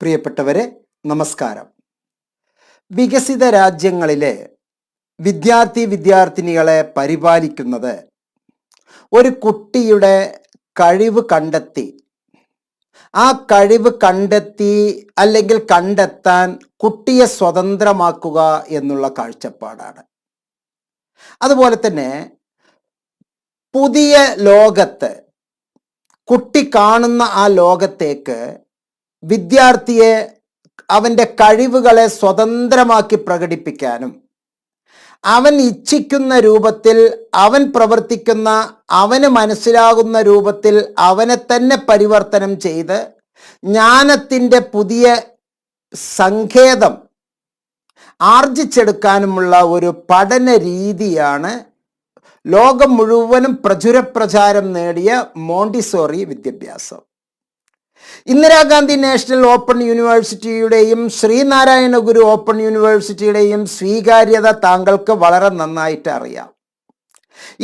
പ്രിയപ്പെട്ടവരെ, നമസ്കാരം. വികസിത രാജ്യങ്ങളിലെ വിദ്യാർത്ഥിനികളെ പരിപാലിക്കുന്നത് ഒരു കുട്ടിയുടെ കഴിവ് കണ്ടെത്തി ആ കഴിവ് അല്ലെങ്കിൽ കണ്ടെത്താൻ കുട്ടിയെ സ്വതന്ത്രമാക്കുക എന്നുള്ള കാഴ്ചപ്പാടാണ്. അതുപോലെ തന്നെ പുതിയ ലോകത്ത് കുട്ടി കാണുന്ന ആ ലോകത്തേക്ക് വിദ്യാർത്ഥിയെ അവൻ്റെ കഴിവുകളെ സ്വതന്ത്രമാക്കി പ്രകടിപ്പിക്കാനും അവൻ ഇച്ഛിക്കുന്ന രൂപത്തിൽ അവൻ പ്രവർത്തിക്കുന്ന അവന് മനസ്സിലാകുന്ന രൂപത്തിൽ അവനെ തന്നെ പരിവർത്തനം ചെയ്ത് ജ്ഞാനത്തിൻ്റെ പുതിയ സങ്കേതം ആർജിച്ചെടുക്കാനുമുള്ള ഒരു പഠന രീതിയാണ് ലോകം മുഴുവനും പ്രചാരം നേടിയ മോണ്ടിസോറി വിദ്യാഭ്യാസം. ഇന്ദിരാഗാന്ധി നാഷണൽ ഓപ്പൺ യൂണിവേഴ്സിറ്റിയുടെയും ശ്രീനാരായണ ഗുരു ഓപ്പൺ യൂണിവേഴ്സിറ്റിയുടെയും സ്വീകാര്യത താങ്കൾക്ക് വളരെ നന്നായിട്ട് അറിയാം.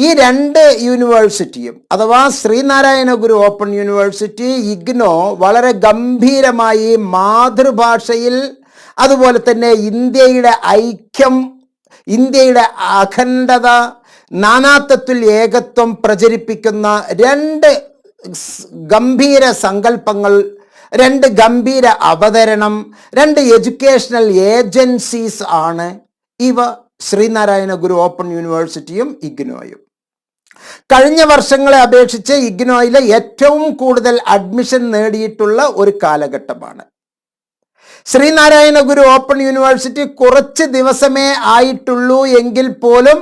ഈ രണ്ട് യൂണിവേഴ്സിറ്റിയും അഥവാ ശ്രീനാരായണ ഗുരു ഓപ്പൺ യൂണിവേഴ്സിറ്റി, ഇഗ്നോ വളരെ ഗംഭീരമായി മാതൃഭാഷയിൽ, അതുപോലെ തന്നെ ഇന്ത്യയുടെ ഐക്യം, ഇന്ത്യയുടെ അഖണ്ഡത, നാനാത്വത്തിൽ ഏകത്വം പ്രചരിപ്പിക്കുന്ന രണ്ട് ഗംഭീര സങ്കല്പങ്ങൾ, രണ്ട് ഗംഭീര അവതരണം, രണ്ട് എഡ്യൂക്കേഷണൽ ഏജൻസീസ് ആണ് ഇവ ശ്രീനാരായണ ഗുരു ഓപ്പൺ യൂണിവേഴ്സിറ്റിയും ഇഗ്നോയും. കഴിഞ്ഞ വർഷങ്ങളെ അപേക്ഷിച്ച് ഇഗ്നോയിലെ ഏറ്റവും കൂടുതൽ അഡ്മിഷൻ നേടിയിട്ടുള്ള ഒരു കാലഘട്ടമാണ്. ശ്രീനാരായണ ഗുരു ഓപ്പൺ യൂണിവേഴ്സിറ്റി കുറച്ച് ദിവസമേ ആയിട്ടുള്ളൂ എങ്കിൽ പോലും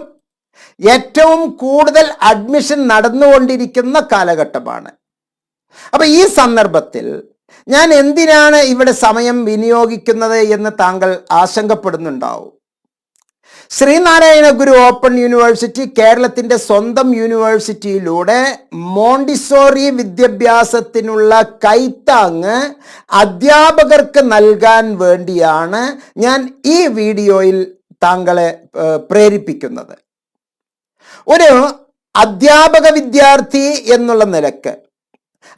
ഏറ്റവും കൂടുതൽ അഡ്മിഷൻ നടന്നുകൊണ്ടിരിക്കുന്ന കാലഘട്ടമാണ്. അപ്പൊ ഈ സന്ദർഭത്തിൽ ഞാൻ എന്തിനാണ് ഇവിടെ സമയം വിനിയോഗിക്കുന്നത് എന്ന് താങ്കൾ ആശങ്കപ്പെടുന്നുണ്ടാവും. ശ്രീനാരായണ ഗുരു ഓപ്പൺ യൂണിവേഴ്സിറ്റി കേരളത്തിൻ്റെ സ്വന്തം യൂണിവേഴ്സിറ്റിയിലൂടെ മോണ്ടിസോറി വിദ്യാഭ്യാസത്തിനുള്ള കൈത്താങ്ങ് അധ്യാപകർക്ക് നൽകാൻ വേണ്ടിയാണ് ഞാൻ ഈ വീഡിയോയിൽ താങ്കളെ പ്രേരിപ്പിക്കുന്നത്. ഒരു അധ്യാപക വിദ്യാർത്ഥി എന്നുള്ള നിലക്ക്,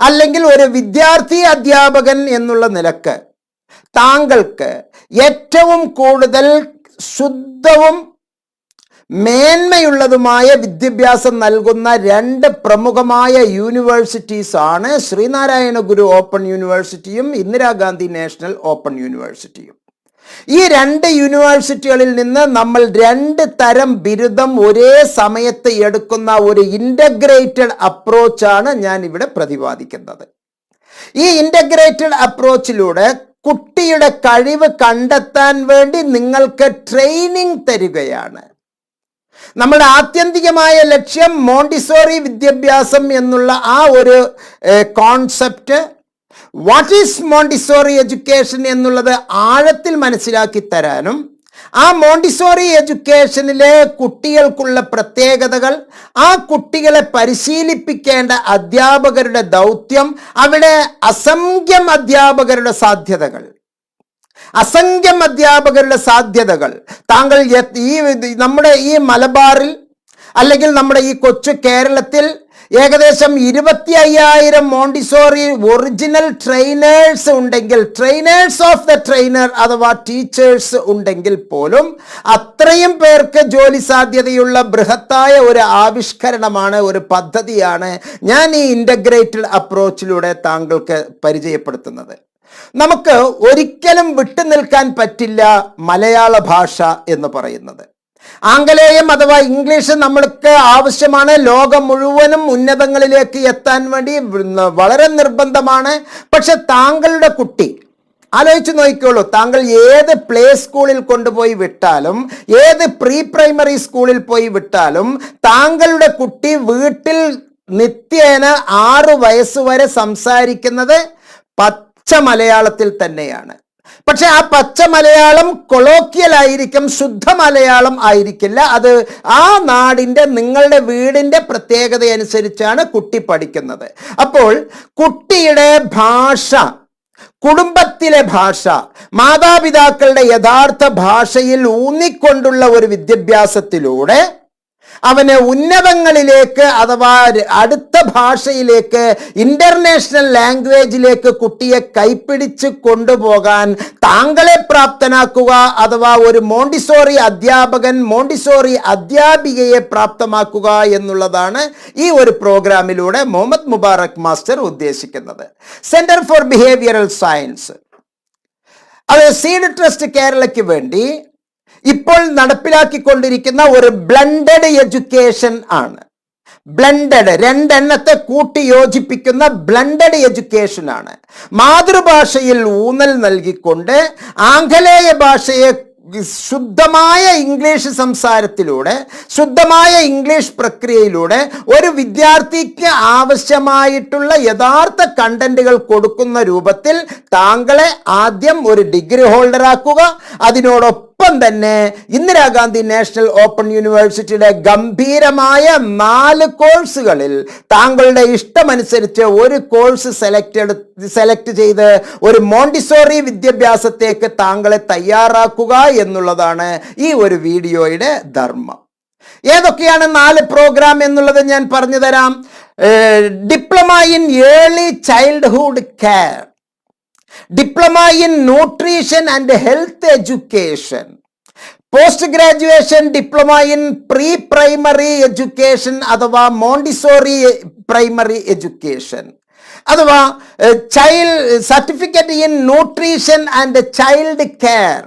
അല്ലെങ്കിൽ ഒരു വിദ്യാർത്ഥി അധ്യാപകൻ എന്നുള്ള നിലക്ക് താങ്കൾക്ക് ഏറ്റവും കൂടുതൽ ശുദ്ധവും മേന്മയുള്ളതുമായ വിദ്യാഭ്യാസം നൽകുന്ന രണ്ട് പ്രമുഖമായ യൂണിവേഴ്സിറ്റീസ് ആണ് ശ്രീനാരായണ ഗുരു ഓപ്പൺ യൂണിവേഴ്സിറ്റിയും ഇന്ദിരാഗാന്ധി നാഷണൽ ഓപ്പൺ യൂണിവേഴ്സിറ്റിയും. ഈ രണ്ട് യൂണിവേഴ്സിറ്റികളിൽ നിന്ന് നമ്മൾ രണ്ട് തരം ബിരുദം ഒരേ സമയത്ത് എടുക്കുന്ന ഒരു ഇൻ്റഗ്രേറ്റഡ് അപ്രോച്ചാണ് ഞാൻ ഇവിടെ പ്രതിപാദിക്കുന്നത്. ഈ ഇൻ്റഗ്രേറ്റഡ് അപ്രോച്ചിലൂടെ കുട്ടിയുടെ കഴിവ് കണ്ടെത്താൻ വേണ്ടി നിങ്ങൾക്ക് ട്രെയിനിങ് തരികയാണ്. നമ്മുടെ ആത്യന്തികമായ ലക്ഷ്യം മോണ്ടിസോറി വിദ്യാഭ്യാസം എന്നുള്ള ആ ഒരു concept, what is Montessori education എന്നുള്ളത് ആഴത്തിൽ മനസ്സിലാക്കി തരാനും, ആ മോണ്ടിസോറി എഡ്യൂക്കേഷനിലെ കുട്ടികൾക്കുള്ള പ്രത്യേകതകൾ, ആ കുട്ടികളെ പരിശീലിപ്പിക്കേണ്ട അധ്യാപകരുടെ ദൗത്യം, അവിടെ അസംഖ്യം അധ്യാപകരുടെ സാധ്യതകൾ താങ്കൾ നമ്മുടെ ഈ മലബാറിൽ അല്ലെങ്കിൽ നമ്മുടെ ഈ കൊച്ചു കേരളത്തിൽ ഏകദേശം 25,000 മോണ്ടിസോറി ഒറിജിനൽ ട്രെയിനേഴ്സ് ഉണ്ടെങ്കിൽ, ട്രെയിനേഴ്സ് ഓഫ് ദ ട്രെയിനർ അഥവാ ടീച്ചേഴ്സ് ഉണ്ടെങ്കിൽ പോലും അത്രയും പേർക്ക് ജോലി സാധ്യതയുള്ള ബൃഹത്തായ ഒരു ആവിഷ്കരണമാണ്, ഒരു പദ്ധതിയാണ് ഞാൻ ഈ ഇൻ്റഗ്രേറ്റഡ് അപ്രോച്ചിലൂടെ താങ്കൾക്ക് പരിചയപ്പെടുത്തുന്നത്. നമുക്ക് ഒരിക്കലും വിട്ടുനിൽക്കാൻ പറ്റില്ല മലയാള ഭാഷ എന്ന് പറയുന്നത്. ആംഗലേയം അഥവാ ഇംഗ്ലീഷ് നമ്മൾക്ക് ആവശ്യമാണ്. ലോകം മുഴുവനും ഉന്നതങ്ങളിലേക്ക് എത്താൻ വേണ്ടി വളരെ നിർബന്ധമാണ്. പക്ഷെ താങ്കളുടെ കുട്ടി ആലോചിച്ച് നോക്കിക്കോളൂ, താങ്കൾ ഏത് പ്ലേ സ്കൂളിൽ കൊണ്ടുപോയി വിട്ടാലും, ഏത് പ്രീ പ്രൈമറി സ്കൂളിൽ പോയി വിട്ടാലും, താങ്കളുടെ കുട്ടി വീട്ടിൽ നിത്യേന 6 വയസ്സുവരെ സംസാരിക്കുന്നത് പച്ച മലയാളത്തിൽ തന്നെയാണ്. പക്ഷെ ആ പച്ച മലയാളം കൊളോക്കിയൽ ആയിരിക്കും, ശുദ്ധ മലയാളം ആയിരിക്കില്ല. അത് ആ നാടിൻ്റെ, നിങ്ങളുടെ വീടിൻ്റെ പ്രത്യേകത അനുസരിച്ചാണ് കുട്ടി പഠിക്കുന്നത്. അപ്പോൾ കുട്ടിയുടെ ഭാഷ, കുടുംബത്തിലെ ഭാഷ, മാതാപിതാക്കളുടെ യഥാർത്ഥ ഭാഷയിൽ ഊന്നിക്കൊണ്ടുള്ള ഒരു വിദ്യാഭ്യാസത്തിലൂടെ അവന് ഉന്നതങ്ങളിലേക്ക് അഥവാ അടുത്ത ഭാഷയിലേക്ക് ഇന്റർനാഷണൽ ലാംഗ്വേജിലേക്ക് കുട്ടിയെ കൈപ്പിടിച്ച് കൊണ്ടുപോകാൻ താങ്കളെ പ്രാപ്തനാക്കുക അഥവാ ഒരു മോണ്ടിസോറി അധ്യാപകൻ മോണ്ടിസോറി അധ്യാപികയെ പ്രാപ്തമാക്കുക എന്നുള്ളതാണ് ഈ ഒരു പ്രോഗ്രാമിലൂടെ മുഹമ്മദ് മുബാറക് മാസ്റ്റർ ഉദ്ദേശിക്കുന്നത്. സെന്റർ ഫോർ ബിഹേവിയറൽ സയൻസ് അത് സീഡ് ട്രസ്റ്റ് കേരളയ്ക്ക് വേണ്ടി ഇപ്പോൾ നടപ്പിലാക്കിക്കൊണ്ടിരിക്കുന്ന ഒരു ബ്ലൻഡഡ് എഡ്യൂക്കേഷൻ ആണ്. ബ്ലൻഡഡ് രണ്ടെണ്ണത്തെ കൂട്ടി യോജിപ്പിക്കുന്ന ബ്ലൻഡഡ് എഡ്യൂക്കേഷൻ ആണ്. മാതൃഭാഷയിൽ ഊന്നൽ നൽകിക്കൊണ്ട് ആംഗലേയ ഭാഷയെ ശുദ്ധമായ ഇംഗ്ലീഷ് സംസാരത്തിലൂടെ ശുദ്ധമായ ഇംഗ്ലീഷ് പ്രക്രിയയിലൂടെ ഒരു വിദ്യാർത്ഥിക്ക് ആവശ്യമായിട്ടുള്ള യഥാർത്ഥ കണ്ടന്റുകൾ കൊടുക്കുന്ന രൂപത്തിൽ താങ്കളെ ആദ്യം ഒരു ഡിഗ്രി ഹോൾഡറാക്കുക. അതിനോടൊപ്പം തന്നെ ഇന്ദിരാഗാന്ധി നാഷണൽ ഓപ്പൺ യൂണിവേഴ്സിറ്റിയുടെ ഗംഭീരമായ 4 കോഴ്സുകളിൽ താങ്കളുടെ ഇഷ്ടമനുസരിച്ച് ഒരു കോഴ്സ് സെലക്ട് ചെയ്ത് ഒരു മോണ്ടിസോറി വിദ്യാഭ്യാസത്തേക്ക് താങ്കളെ തയ്യാറാക്കുക എന്നുള്ളതാണ് ഈ ഒരു വീഡിയോയുടെ ധർമ്മം. ഏതൊക്കെയാണ് 4 പ്രോഗ്രാം എന്നുള്ളത് ഞാൻ പറഞ്ഞു തരാം. Diploma in early childhood care, diploma in nutrition and health education, post graduation diploma in pre primary education അഥവാ മോണ്ടിസോറി പ്രൈമറി എഡ്യൂക്കേഷൻ അഥവാ certificate in nutrition and child care.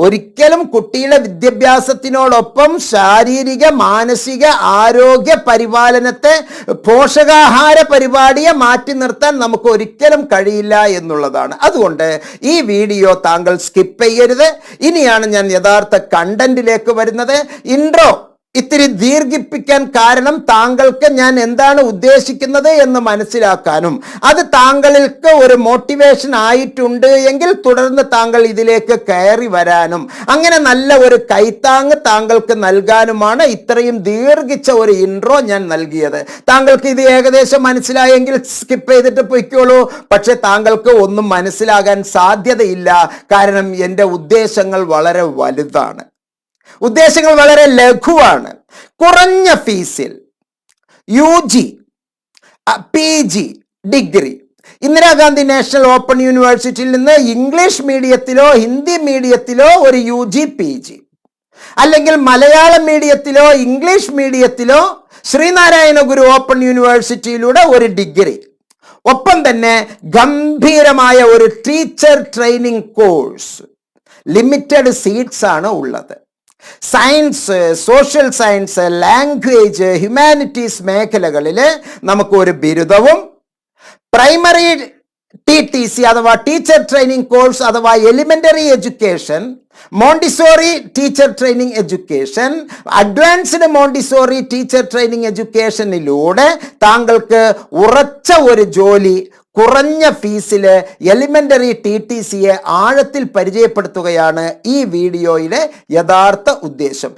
ഒരിക്കലും കുട്ടിയുടെ വിദ്യാഭ്യാസത്തിനോടൊപ്പം ശാരീരിക മാനസിക ആരോഗ്യ പരിപാലനത്തെ പോഷകാഹാര പരിപാടിയെ മാറ്റി നിർത്താൻ നമുക്ക് ഒരിക്കലും കഴിയില്ല എന്നുള്ളതാണ്. അതുകൊണ്ട് ഈ വീഡിയോ താങ്കൾ സ്കിപ്പ് ചെയ്യരുത്. ഇനിയാണ് ഞാൻ യഥാർത്ഥ കണ്ടന്റിലേക്ക് വരുന്നത്. ഇൻട്രോ ഇത്തിരി ദീർഘിപ്പിക്കാൻ കാരണം താങ്കൾക്ക് ഞാൻ എന്താണ് ഉദ്ദേശിക്കുന്നത് എന്ന് മനസ്സിലാക്കാനും അത് താങ്കൾക്ക് ഒരു മോട്ടിവേഷൻ ആയിട്ടുണ്ട് എങ്കിൽ തുടർന്ന് താങ്കൾ ഇതിലേക്ക് കയറി വരാനും അങ്ങനെ നല്ല ഒരു കൈത്താങ് താങ്കൾക്ക് നൽകാനുമാണ് ഇത്രയും ദീർഘിച്ച ഒരു ഇൻട്രോ ഞാൻ നൽകിയത്. താങ്കൾക്ക് ഇത് ഏകദേശം മനസ്സിലായെങ്കിൽ സ്കിപ്പ് ചെയ്തിട്ട് പൊയ്ക്കോളൂ. പക്ഷെ താങ്കൾക്ക് ഒന്നും മനസ്സിലാകാൻ സാധ്യതയില്ല. കാരണം എൻ്റെ ഉദ്ദേശങ്ങൾ വളരെ വലുതാണ്, ഉദ്ദേശങ്ങൾ വളരെ ലഘുവാണ്. കുറഞ്ഞ ഫീസിൽ UG PG degree Indira Gandhi national open യൂണിവേഴ്സിറ്റിയിൽ നിന്ന് ഇംഗ്ലീഷ് മീഡിയത്തിലോ ഹിന്ദി മീഡിയത്തിലോ ഒരു UG PG അല്ലെങ്കിൽ മലയാളം മീഡിയത്തിലോ ഇംഗ്ലീഷ് മീഡിയത്തിലോ ശ്രീനാരായണ ഗുരു ഓപ്പൺ യൂണിവേഴ്സിറ്റിയിലൂടെ ഒരു ഡിഗ്രി, ഒപ്പം തന്നെ ഗംഭീരമായ ഒരു teacher training course. Limited seats ആണ് ഉള്ളത്. Science, social science, language, humanities മേഖലകളിൽ നമുക്ക് ഒരു ബിരുദവും പ്രൈമറി TTC അഥവാ ടീച്ചർ ട്രെയിനിങ് കോഴ്സ് അഥവാ elementary education, Montessori teacher training education, advanced Montessori teacher training എഡ്യൂക്കേഷനിലൂടെ താങ്കൾക്ക് ഉറച്ച ഒരു ജോലി കുറഞ്ഞ ഫീസിൽ എലിമെന്ററി TTCയെ ആഴത്തിൽ പരിചയപ്പെടുത്തുകയാണ് ഈ വീഡിയോയിലെ യഥാർത്ഥ ഉദ്ദേശം.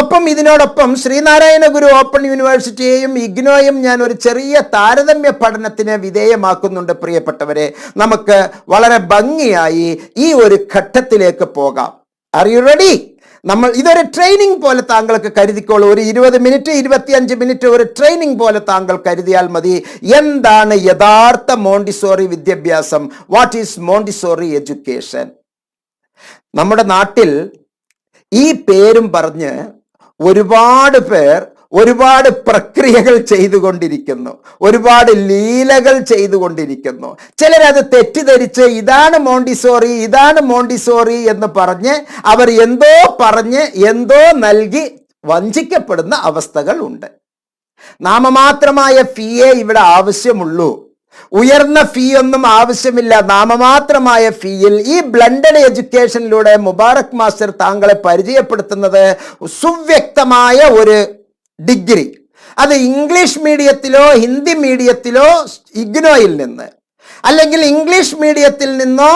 ഒപ്പം ഇതിനോടൊപ്പം ശ്രീനാരായണ ഗുരു ഓപ്പൺ യൂണിവേഴ്സിറ്റിയെയും ഇഗ്നോയും ഞാൻ ഒരു ചെറിയ താരതമ്യ പഠനത്തിന് വിധേയമാക്കുന്നുണ്ട്. പ്രിയപ്പെട്ടവരെ, നമുക്ക് വളരെ ഭംഗിയായി ഈ ഒരു ഘട്ടത്തിലേക്ക് പോകാം. Are you ready? നമ്മൾ ഇതൊരു ട്രെയിനിങ് പോലെ താങ്കൾക്ക് കരുതിക്കോളൂ. ഒരു 20 മിനിറ്റ് 25 മിനിറ്റ് ഒരു ട്രെയിനിങ് പോലെ താങ്കൾ കരുതിയാൽ മതി. എന്താണ് യഥാർത്ഥ മോണ്ടിസോറി വിദ്യാഭ്യാസം? What is Montessori education? നമ്മുടെ നാട്ടിൽ ഈ പേരും പറഞ്ഞ് ഒരുപാട് പേർ ഒരുപാട് പ്രക്രിയകൾ ചെയ്തുകൊണ്ടിരിക്കുന്നു, ഒരുപാട് ലീലകൾ ചെയ്തുകൊണ്ടിരിക്കുന്നു. ചിലരത് തെറ്റിദ്ധരിച്ച് ഇതാണ് മോണ്ടിസോറി ഇതാണ് മോണ്ടിസോറി എന്ന് പറഞ്ഞ് അവർ എന്തോ പറഞ്ഞ് എന്തോ നൽകി വഞ്ചിക്കപ്പെടുന്ന അവസ്ഥകൾ ഉണ്ട്. നാമമാത്രമായ ഫീയേ ഇവിടെ ആവശ്യമുള്ളൂ. ഉയർന്ന ഫീ ഒന്നും ആവശ്യമില്ല. നാമമാത്രമായ ഫീയിൽ ഈ ബ്ലൻഡഡ് എഡ്യൂക്കേഷനിലൂടെ മുബാറക് മാസ്റ്റർ താങ്കളെ പരിചയപ്പെടുത്തുന്നത് സുവ്യക്തമായ ഒരു ഡിഗ്രി. അത് ഇംഗ്ലീഷ് മീഡിയത്തിലോ ഹിന്ദി മീഡിയത്തിലോ ഇഗ്നോയിൽ നിന്ന് അല്ലെങ്കിൽ ഇംഗ്ലീഷ് മീഡിയത്തിൽ നിന്നോ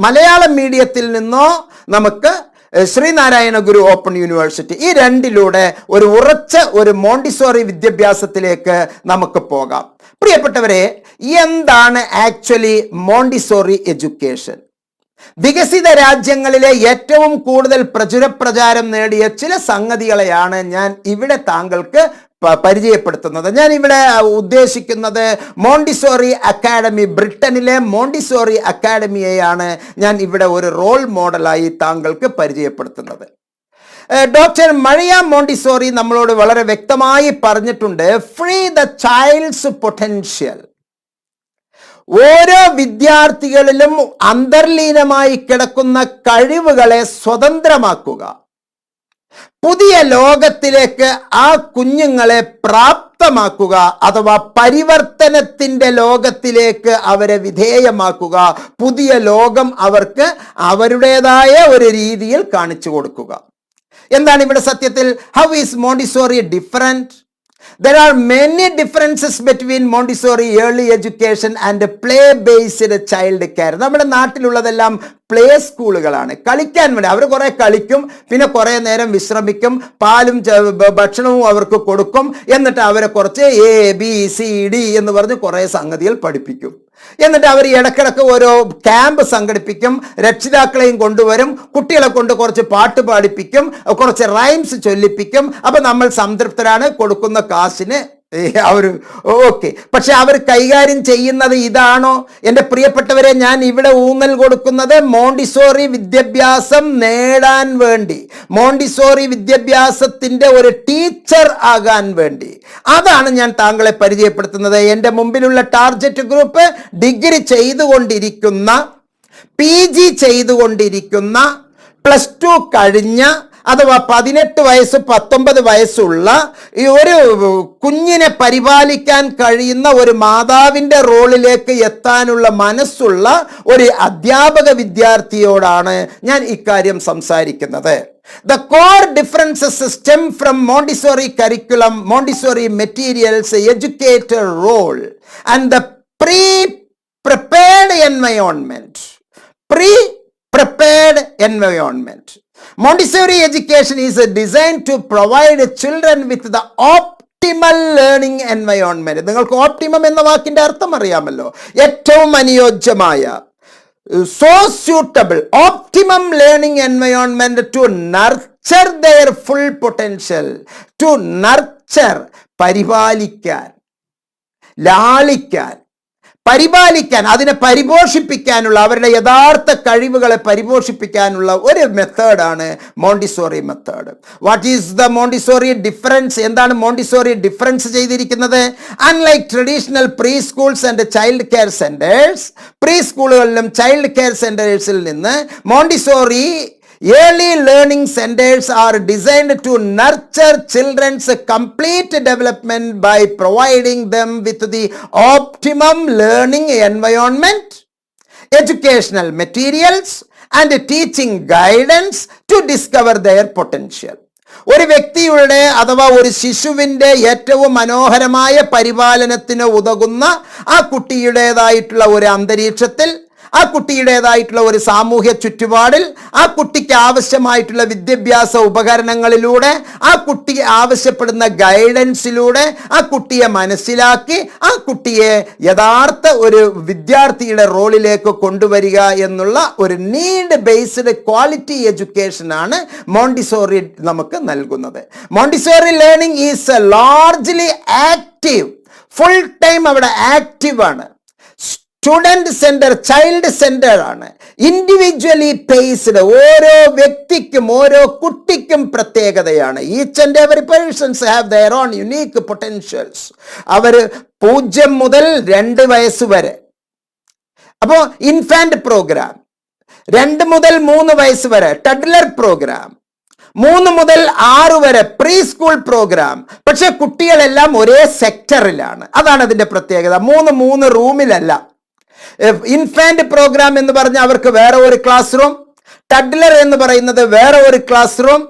മലയാളം മീഡിയത്തിൽ നിന്നോ നമുക്ക് ശ്രീനാരായണ ഗുരു ഓപ്പൺ യൂണിവേഴ്സിറ്റി ഈ രണ്ടിലൂടെ ഒരു ഉറച്ച ഒരു മോണ്ടിസോറി വിദ്യാഭ്യാസത്തിലേക്ക് നമുക്ക് പോകാം. പ്രിയപ്പെട്ടവരെ, എന്താണ് ആക്ച്വലി മോണ്ടിസോറി എഡ്യൂക്കേഷൻ? വികസിത രാജ്യങ്ങളിലെ ഏറ്റവും കൂടുതൽ പ്രചാരം നേടിയ ചില സംഗതികളെയാണ് ഞാൻ ഇവിടെ താങ്കൾക്ക് പരിചയപ്പെടുത്തുന്നത്. ഞാൻ ഇവിടെ ഉദ്ദേശിക്കുന്നത് മോണ്ടിസോറി അക്കാഡമി, ബ്രിട്ടനിലെ മോണ്ടിസോറി അക്കാഡമിയെയാണ് ഞാൻ ഇവിടെ ഒരു റോൾ മോഡലായി താങ്കൾക്ക് പരിചയപ്പെടുത്തുന്നത്. ഡോക്ടർ മറിയ മോണ്ടിസോറി നമ്മളോട് വളരെ വ്യക്തമായി പറഞ്ഞിട്ടുണ്ട്, ഫ്രീ ദ ചൈൽഡ്സ് പൊട്ടൻഷ്യൽ. ഓരോ വിദ്യാർത്ഥികളിലും അന്തർലീനമായി കിടക്കുന്ന കഴിവുകളെ സ്വതന്ത്രമാക്കുക, പുതിയ ലോകത്തിലേക്ക് ആ കുഞ്ഞുങ്ങളെ പ്രാപ്തമാക്കുക, അഥവാ പരിവർത്തനത്തിന്റെ ലോകത്തിലേക്ക് അവരെ വിധേയമാക്കുക, പുതിയ ലോകം അവർക്ക് അവരുടേതായ ഒരു രീതിയിൽ കാണിച്ചു കൊടുക്കുക. എന്താണ് ഇവിടെ സത്യത്തിൽ? How is Montessori different? There are many differences between Montessori early education and play-based child care. നമ്മുടെ നാട്ടിലുള്ളതെല്ലാം പ്ലേ സ്കൂളുകളാണ്. കളിക്കാൻ വേണ്ടി അവർ കുറേ കളിക്കും, പിന്നെ കുറേ നേരം വിശ്രമിക്കും, പാലും ഭക്ഷണവും അവർക്ക് കൊടുക്കും, എന്നിട്ട് അവരെ കുറച്ച് ABCD എന്ന് പറഞ്ഞ് കുറേ സംഗതികൾ പഠിപ്പിക്കും. എന്നിട്ട് അവർ ഇടക്കിടക്ക് ഓരോ ക്യാമ്പ് സംഘടിപ്പിക്കും, രക്ഷിതാക്കളെയും കൊണ്ടുവരും, കുട്ടികളെ കൊണ്ട് കുറച്ച് പാട്ട് പാടിപ്പിക്കും, കുറച്ച് റൈംസ് ചൊല്ലിപ്പിക്കും. അപ്പം നമ്മൾ സംതൃപ്തരാണ്, കൊടുക്കുന്ന കാശിന് അവർ ഓക്കെ. പക്ഷെ അവർ കൈകാര്യം ചെയ്യുന്നത് ഇതാണോ? എൻ്റെ പ്രിയപ്പെട്ടവരെ, ഞാൻ ഇവിടെ ഊന്നൽ കൊടുക്കുന്നത് മോണ്ടിസോറി വിദ്യാഭ്യാസം നേടാൻ വേണ്ടി, മോണ്ടിസോറി വിദ്യാഭ്യാസത്തിൻ്റെ ഒരു ടീച്ചർ ആകാൻ വേണ്ടി, അതാണ് ഞാൻ താങ്കളെ പരിചയപ്പെടുത്തുന്നത്. എൻ്റെ മുമ്പിലുള്ള ടാർഗറ്റ് ഗ്രൂപ്പ് ഡിഗ്രി ചെയ്തുകൊണ്ടിരിക്കുന്ന, PG ചെയ്തുകൊണ്ടിരിക്കുന്ന, +2 കഴിഞ്ഞ, അഥവാ 18 വയസ്സ് 19 വയസ്സുള്ള ഈ ഒരു കുഞ്ഞിനെ പരിപാലിക്കാൻ കഴിയുന്ന ഒരു മാതാവിൻ്റെ റോളിലേക്ക് എത്താനുള്ള മനസ്സുള്ള ഒരു അധ്യാപക വിദ്യാർത്ഥിയോടാണ് ഞാൻ ഇക്കാര്യം സംസാരിക്കുന്നത്. The core differences stem from Montessori curriculum, Montessori materials, educator role and the pre-prepared environment. Montessori education is designed to provide children with the optimal learning environment. നിങ്ങൾക്ക് ഓപ്റ്റിമം എന്ന വാക്കിന്റെ അർത്ഥം അറിയാമല്ലോ. ഏറ്റവും അനുയോജ്യമായ, so suitable, optimum learning environment to nurture their full potential. To nurture, പരിപാലിക്കാൻ, ലാളിക്കാൻ, പരിപാലിക്കാൻ, അതിനെ പരിപോഷിപ്പിക്കാനുള്ള, അവരുടെ യഥാർത്ഥ കഴിവുകളെ പരിപോഷിപ്പിക്കാനുള്ള ഒരു മെത്തേഡാണ് Montessori method. What is the Montessori difference? എന്താണ് മോണ്ടിസോറി ഡിഫറൻസ് ചെയ്തിരിക്കുന്നത്? Unlike traditional pre schools and child care centres, pre സ്കൂളുകളിലും ചൈൽഡ് കെയർ സെന്റേഴ്സിൽ നിന്ന് Montessori early learning centers are designed to nurture children's complete development by providing them with the optimum learning environment, educational materials and teaching guidance to discover their potential. ഒരു വ്യക്തിയുടെ അഥവാ ഒരു ശിശുവിൻ്റെ ഏറ്റവും മനോഹരമായ പരിപാലനത്തിന് ഉതകുന്ന ആ കുട്ടിയുടേതായിട്ടുള്ള ഒരു അന്തരീക്ഷത്തിൽ, ആ കുട്ടിയുടേതായിട്ടുള്ള ഒരു സാമൂഹ്യ ചുറ്റുപാടിൽ, ആ കുട്ടിക്ക് ആവശ്യമായിട്ടുള്ള വിദ്യാഭ്യാസ ഉപകരണങ്ങളിലൂടെ, ആ കുട്ടി ആവശ്യപ്പെടുന്ന ഗൈഡൻസിലൂടെ ആ കുട്ടിയെ മനസ്സിലാക്കി ആ കുട്ടിയെ യഥാർത്ഥ ഒരു വിദ്യാർത്ഥിയുടെ റോളിലേക്ക് കൊണ്ടുവരിക എന്നുള്ള ഒരു നീഡ് ബേസ്ഡ് ക്വാളിറ്റി എഡ്യൂക്കേഷനാണ് മോണ്ടിസോറി നമുക്ക് നൽകുന്നത്. Montessori learning is largely active, full time അവിടെ ആക്റ്റീവാണ്, സ്റ്റുഡൻറ് സെൻറ്റർ, ചൈൽഡ് സെൻറ്റർ ആണ്, ഇൻഡിവിജ്വലി പേസ്ഡ്. ഓരോ വ്യക്തിക്കും ഓരോ കുട്ടിക്കും പ്രത്യേകതയാണ്. Each and every persons have their own unique potentials. അവർ 0 മുതൽ 2 വയസ്സ് വരെ, അപ്പോൾ ഇൻഫാന്റ് പ്രോഗ്രാം, 2 മുതൽ 3 വയസ്സ് വരെ ടഡ്ലർ പ്രോഗ്രാം, 3 മുതൽ 6 വരെ പ്രീ സ്കൂൾ പ്രോഗ്രാം. പക്ഷെ കുട്ടികളെല്ലാം ഒരേ സെക്ടറിലാണ്, അതാണ് അതിൻ്റെ പ്രത്യേകത. 3 റൂമിലല്ല. ഇൻഫാന്റ് പ്രോഗ്രാം എന്ന് പറഞ്ഞാൽ അവർക്ക് വേറെ ഒരു ക്ലാസ് റൂം, ടഡ്ലർ എന്ന് പറയുന്നത് വേറെ ഒരു ക്ലാസ് റൂം,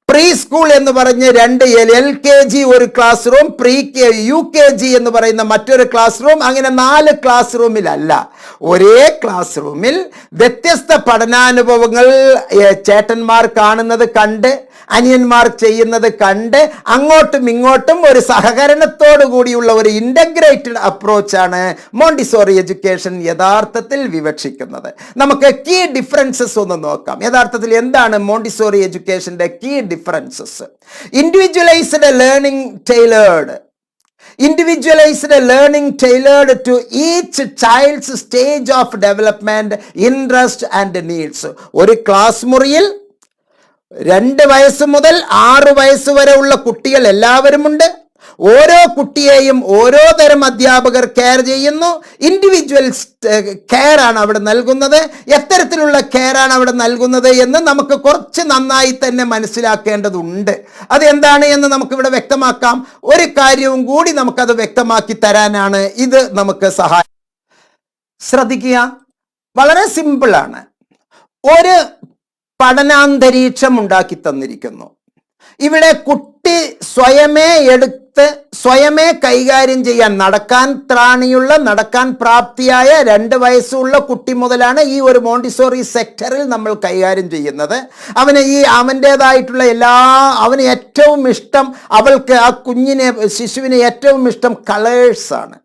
പ്രീ സ്കൂൾ എന്ന് പറഞ്ഞ് 2 LKG ഒരു ക്ലാസ് റൂം, UKG എന്ന് പറയുന്ന മറ്റൊരു ക്ലാസ് റൂം, അങ്ങനെ 4 ക്ലാസ് റൂമിലല്ല, ഒരേ ക്ലാസ് റൂമിൽ വ്യത്യസ്ത പഠനാനുഭവങ്ങൾ ചേട്ടന്മാർ കാണുന്നത് കണ്ട് അനിയന്മാർ ചെയ്യുന്നത് കണ്ട് അങ്ങോട്ടും ഇങ്ങോട്ടും ഒരു സഹകരണത്തോടു കൂടിയുള്ള ഒരു ഇൻ്റഗ്രേറ്റഡ് അപ്രോച്ചാണ് മോണ്ടിസോറി എഡ്യൂക്കേഷൻ യഥാർത്ഥത്തിൽ വിവക്ഷിക്കുന്നത്. നമുക്ക് കീ ഡിഫറൻസസ് ഒന്ന് നോക്കാം. യഥാർത്ഥത്തിൽ എന്താണ് മോണ്ടിസോറി എഡ്യൂക്കേഷൻ്റെ key differences? Individualised learning tailored to each child's stage of development, interest and needs. ഒരു ക്ലാസ് മുറിയിൽ 2 വയസ്സ് മുതൽ 6 വയസ്സ് വരെ ഉള്ള കുട്ടികൾ എല്ലാവരുമുണ്ട്. ഓരോ കുട്ടിയെയും ഓരോ തരം അധ്യാപകർ കെയർ ചെയ്യുന്നു. ഇൻഡിവിജ്വൽ കെയർ ആണ് അവിടെ നൽകുന്നത്. എത്തരത്തിലുള്ള കെയർ ആണ് അവിടെ നൽകുന്നത് എന്ന് നമുക്ക് കുറച്ച് നന്നായി തന്നെ മനസ്സിലാക്കേണ്ടതുണ്ട്. അതെന്താണ് എന്ന് നമുക്കിവിടെ വ്യക്തമാക്കാം. ഒരു കാര്യവും കൂടി നമുക്കത് വ്യക്തമാക്കി തരാനാണ് ഇത് നമുക്ക് സഹായം. ശ്രദ്ധിക്കുക, വളരെ സിമ്പിളാണ്. ഒരു പഠനാന്തരീക്ഷം ഉണ്ടാക്കി തന്നിരിക്കുന്നു. ഇവിടെ കുട്ടി സ്വയമേ കൈകാര്യം ചെയ്യാൻ നടക്കാൻ പ്രാപ്തിയായ 2 വയസ്സുള്ള കുട്ടി മുതലാണ് ഈ ഒരു മോണ്ടിസോറി സെക്ടറിൽ നമ്മൾ കൈകാര്യം ചെയ്യുന്നത്. അവൻ്റേതായിട്ടുള്ള അവന് ഏറ്റവും ഇഷ്ടം, ആ ശിശുവിന് ഏറ്റവും ഇഷ്ടം കളേഴ്സാണ്.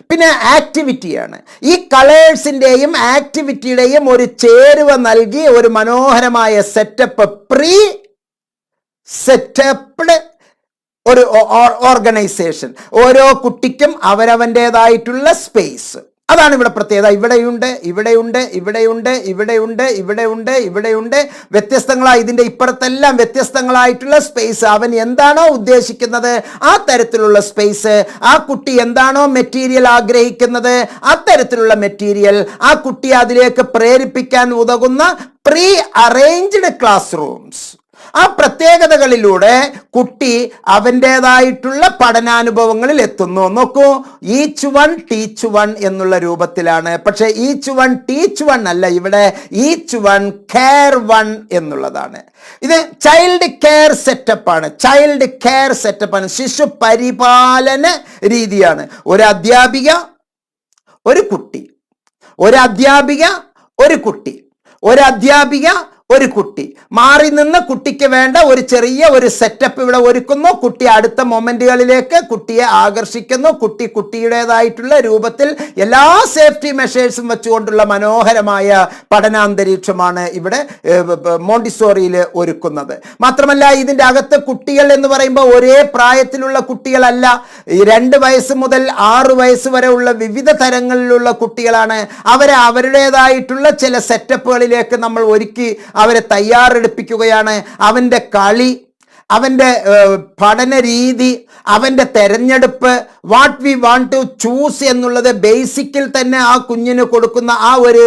പിന്നെ ആക്ടിവിറ്റിയാണ്. ഈ കളേഴ്സിൻ്റെയും ആക്ടിവിറ്റിയുടെയും ഒരു ചേരുവ നൽകി ഒരു മനോഹരമായ സെറ്റപ്പ്ഡ് ഒരു ഓർഗനൈസേഷൻ. ഓരോ കുട്ടിക്കും അവരവൻ്റേതായിട്ടുള്ള സ്പേസ്. അതാണ് ഇവിടെ പ്രത്യേകത. ഇവിടെയുണ്ട് വ്യത്യസ്തങ്ങളായി, ഇതിൻ്റെ ഇപ്പുറത്തെല്ലാം വ്യത്യസ്തങ്ങളായിട്ടുള്ള സ്പേസ്. അവൻ എന്താണോ ഉദ്ദേശിക്കുന്നത് ആ തരത്തിലുള്ള സ്പേസ്, ആ കുട്ടി എന്താണോ മെറ്റീരിയൽ ആഗ്രഹിക്കുന്നത് അത്തരത്തിലുള്ള മെറ്റീരിയൽ, ആ കുട്ടിയെ അതിലേക്ക് പ്രേരിപ്പിക്കാൻ ഉതകുന്ന പ്രീ അറേഞ്ച്ഡ് ക്ലാസ് റൂംസ്. ആ പ്രത്യേകതകളിലൂടെ കുട്ടി അവൻ്റേതായിട്ടുള്ള പഠനാനുഭവങ്ങളിൽ എത്തുന്നു. നോക്കൂ, ഈച്ച് വൺ ടീച്ച് വൺ എന്നുള്ള രൂപത്തിലാണ്. പക്ഷേ ഈച്ച് വൺ ടീച്ച് വൺ അല്ല, ഇവിടെ ഈച്ച് വൺ കെയർ വൺ എന്നുള്ളതാണ്. ഇത് ചൈൽഡ് കെയർ സെറ്റപ്പാണ്. ശിശു പരിപാലന രീതിയാണ്. ഒരു അധ്യാപിക, ഒരു കുട്ടി, ഒരു കുട്ടി മാറി നിന്ന് കുട്ടിക്ക് വേണ്ട ഒരു ചെറിയ സെറ്റപ്പ് ഇവിടെ ഒരുക്കുന്നു. കുട്ടി അടുത്ത മൊമെന്റുകളിലേക്ക് കുട്ടിയെ ആകർഷിക്കുന്നു. കുട്ടിയുടേതായിട്ടുള്ള രൂപത്തിൽ എല്ലാ സേഫ്റ്റി മെഷേഴ്സും വെച്ചുകൊണ്ടുള്ള മനോഹരമായ പഠനാന്തരീക്ഷമാണ് ഇവിടെ മോണ്ടിസോറിയിൽ ഒരുക്കുന്നത്. മാത്രമല്ല, ഇതിൻ്റെ അകത്ത് കുട്ടികൾ എന്ന് പറയുമ്പോൾ ഒരേ പ്രായത്തിലുള്ള കുട്ടികളല്ല. 2 വയസ്സ് മുതൽ 6 വയസ്സ് വരെ ഉള്ള വിവിധ തരങ്ങളിലുള്ള കുട്ടികളാണ്. അവരുടേതായിട്ടുള്ള ചില സെറ്റപ്പുകളിലേക്ക് നമ്മൾ ഒരുക്കി അവരെ തയ്യാറെടുപ്പിക്കുകയാണ്. അവൻ്റെ കളി, അവൻ്റെ പഠന രീതി, അവൻ്റെ തെരഞ്ഞെടുപ്പ്, what we want to choose എന്നുള്ളത് ബേസിക്കിൽ തന്നെ ആ കുഞ്ഞിന് കൊടുക്കുന്ന ആ ഒരു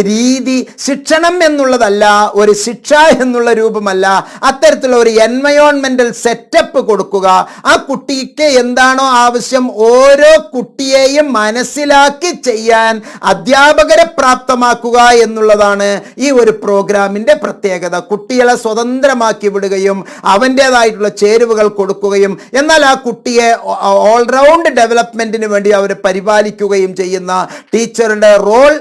രീതി, ശിക്ഷണം എന്നുള്ളതല്ല, ഒരു ശിക്ഷ എന്നുള്ള രൂപമല്ല, അത്തരത്തിലുള്ള ഒരു എൻവയോൺമെന്റൽ സെറ്റപ്പ് കൊടുക്കുക. ആ കുട്ടിക്ക് എന്താണോ ആവശ്യം ഓരോ കുട്ടിയെയും മനസ്സിലാക്കി ചെയ്യാൻ അധ്യാപകരെ പ്രാപ്തമാക്കുക എന്നുള്ളതാണ് ഈ ഒരു പ്രോഗ്രാമിൻ്റെ പ്രത്യേകത. കുട്ടികളെ സ്വതന്ത്രമാക്കി വിടുകയും അവൻ്റേതായിട്ടുള്ള ചേരുവകൾ കൊടുക്കുകയും എന്നാൽ ആ കുട്ടിയെ ഓൾറൗണ്ട് ഡെവലപ്മെന്റിന് വേണ്ടി അവർ പരിപാലിക്കുകയും ചെയ്യുന്ന ടീച്ചറുടെ റോൾ,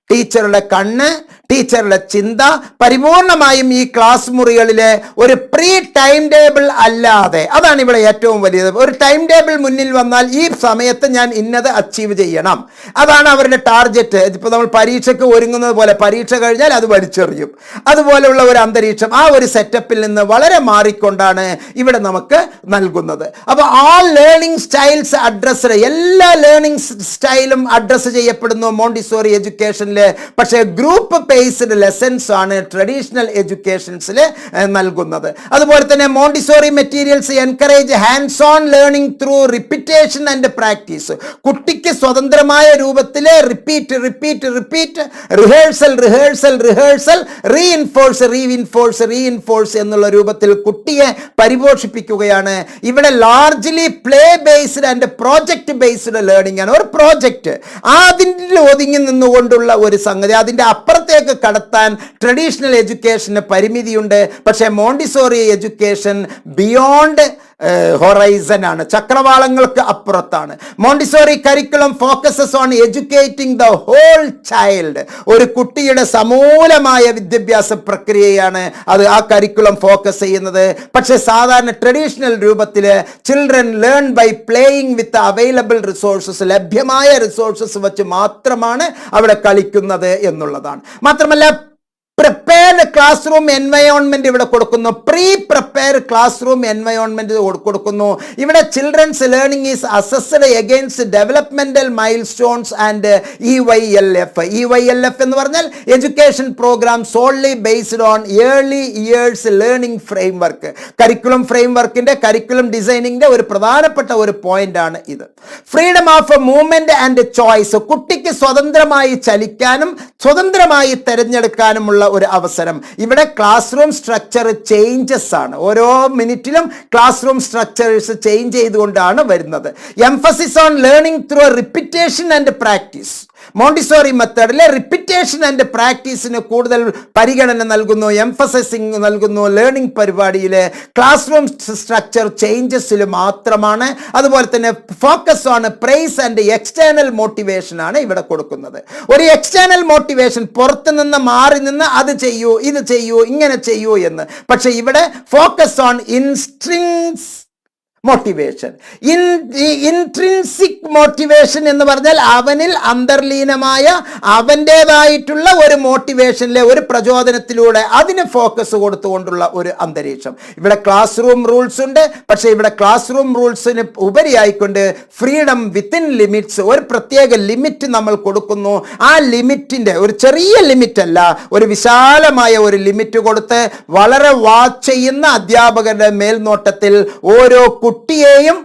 ടീച്ചറുടെ കണ്ണ്, ടീച്ചറുടെ ചിന്ത പരിപൂർണമായും ഈ ക്ലാസ് മുറികളിലെ ഒരു പ്രീ ടൈം ടേബിൾ അല്ലാതെ, അതാണ് ഇവിടെ ഏറ്റവും വലിയത്. ഒരു ടൈം ടേബിൾ മുന്നിൽ വന്നാൽ ഈ സമയത്ത് ഞാൻ ഇന്നത് അച്ചീവ് ചെയ്യണം, അതാണ് അവരുടെ ടാർഗറ്റ്. ഇപ്പോൾ നമ്മൾ പരീക്ഷയ്ക്ക് ഒരുങ്ങുന്നത് പോലെ പരീക്ഷ കഴിഞ്ഞാൽ അത് വലിച്ചെറിയും, അതുപോലെയുള്ള ഒരു അന്തരീക്ഷം ആ ഒരു സെറ്റപ്പിൽ നിന്ന് വളരെ മാറിക്കൊണ്ടാണ് ഇവിടെ നമുക്ക് നൽകുന്നത്. അപ്പോൾ ആൾ ലേണിംഗ് സ്റ്റൈൽസ് അഡ്രസ്ഡ്, എല്ലാ ലേണിംഗ് സ്റ്റൈലും അഡ്രസ്സ് ചെയ്യപ്പെടുന്നു മോണ്ടിസോറി എഡ്യൂക്കേഷനിൽ. പക്ഷേ ഗ്രൂപ്പ് ബേസ്ഡ് ലെസൺസ് ആണ് ട്രഡീഷണൽ എഡ്യൂക്കേഷൻസിൽ നൽകുന്നത്. അതുപോലെ തന്നെ Montessori materials encourage hands on learning through repetition and practice. കുട്ടിക്ക് സ്വതന്ത്രമായ രൂപത്തിൽ റിപ്പീറ്റ് റിഹേഴ്സൽ റീഇൻഫോഴ്സ് എന്നുള്ള രൂപത്തിൽ കുട്ടിയെ പരിപോഷിപ്പിക്കുകയാണ്. ഇവിടെ largely play based and project based learning ആണ്. ഒരു പ്രോജക്റ്റ് അതിൽ ഒതുങ്ങി നിന്നുകൊണ്ടുള്ള ഒരു സംഗതി, അതിൻ്റെ അപ്പുറത്തേക്ക് കടത്താൻ ട്രഡീഷണൽ എഡ്യൂക്കേഷന് പരിമിതിയുണ്ട്. പക്ഷേ മോണ്ടിസോറി എഡ്യൂക്കേഷൻ ബിയോണ്ട് ഹൊറൈസൺ ആണ്, ചക്രവാളങ്ങൾക്ക് അപ്പുറത്താണ്. Montessori curriculum focuses on educating the whole child. ഒരു കുട്ടിയുടെ സമൂലമായ വിദ്യാഭ്യാസ പ്രക്രിയയാണ് അത് ആ കരിക്കുലം ഫോക്കസ് ചെയ്യുന്നത്. പക്ഷേ സാധാരണ ട്രഡീഷണൽ രൂപത്തിൽ children learn by playing with available resources, ലഭ്യമായ റിസോഴ്സസ് വെച്ച് മാത്രമാണ് അവിടെ കളിക്കുന്നത് എന്നുള്ളതാണ്. മാത്രമല്ല പ്രിപ്പയർഡ് ക്ലാസ് റൂം എൻവയോൺമെന്റ് ഇവിടെ കൊടുക്കുന്നു, pre prepared class room environment കൊടുക്കുന്നു. ഇവിടെ children's learning is assessed against developmental milestones and EYLF. EYLF എന്ന് പറഞ്ഞാൽ education programme solely based on early years learning framework. Curriculum ഫ്രെയിംവർക്കിന്റെ കരിക്കുലം ഡിസൈനിങ്ങിന്റെ ഒരു പ്രധാനപ്പെട്ട ഒരു പോയിന്റ് ആണ് ഇത്. Freedom of movement and choice. കുട്ടിക്ക് സ്വതന്ത്രമായി ചലിക്കാനും സ്വതന്ത്രമായി തെരഞ്ഞെടുക്കാനുമുള്ള ഒരു അവസരം. ഇവിടെ ക്ലാസ് റൂം സ്ട്രക്ചർ ചേഞ്ചസ് ആണ്, ഓരോ മിനിറ്റിലും ക്ലാസ് റൂം സ്ട്രക്ചേഴ്സ് ചേഞ്ച് ചെയ്തുകൊണ്ടാണ് വരുന്നത്. Emphasis on learning through repetition and practice. Montessori മെത്തേഡിലെ റിപ്പിറ്റേഷൻ ആൻഡ് പ്രാക്ടീസിന് കൂടുതൽ പരിഗണന നൽകുന്നു, എംഫസൈസിങ് നൽകുന്നു. ലേണിംഗ് പരിപാടിയിലെ ക്ലാസ് റൂം സ്ട്രക്ചർ ചേഞ്ചസിൽ മാത്രമാണ്. അതുപോലെ തന്നെ focus on prize and external motivation ആണ് ഇവിടെ കൊടുക്കുന്നത്. ഒരു എക്സ്റ്റേണൽ മോട്ടിവേഷൻ, പുറത്തു നിന്ന് മാറി നിന്ന് അത് ചെയ്യൂ, ഇത് ചെയ്യൂ, ഇങ്ങനെ ചെയ്യൂ എന്ന്. പക്ഷെ ഇവിടെ focus on intrinsic motivation. Intrinsic motivation എന്ന് പറഞ്ഞാൽ അവനിൽ അന്തർലീനമായ അവൻ്റേതായിട്ടുള്ള ഒരു മോട്ടിവേഷനിലെ ഒരു പ്രചോദനത്തിലൂടെ അതിന് ഫോക്കസ് കൊടുത്തുകൊണ്ടുള്ള ഒരു അന്തരീക്ഷം. ഇവിടെ ക്ലാസ് റൂം റൂൾസ് ഉണ്ട്, പക്ഷേ ഇവിടെ ക്ലാസ് റൂം റൂൾസിന് ഉപരിയായിക്കൊണ്ട് ഫ്രീഡം വിത്തിൻ ലിമിറ്റ്സ്, ഒരു പ്രത്യേക ലിമിറ്റ് നമ്മൾ കൊടുക്കുന്നു. ആ ലിമിറ്റിൻ്റെ ഒരു ചെറിയ ലിമിറ്റ് അല്ല, ഒരു വിശാലമായ ഒരു ലിമിറ്റ് കൊടുത്ത് വളരെ വാച്ച് ചെയ്യുന്ന അധ്യാപകരുടെ മേൽനോട്ടത്തിൽ ഓരോ കുട്ടിയെയും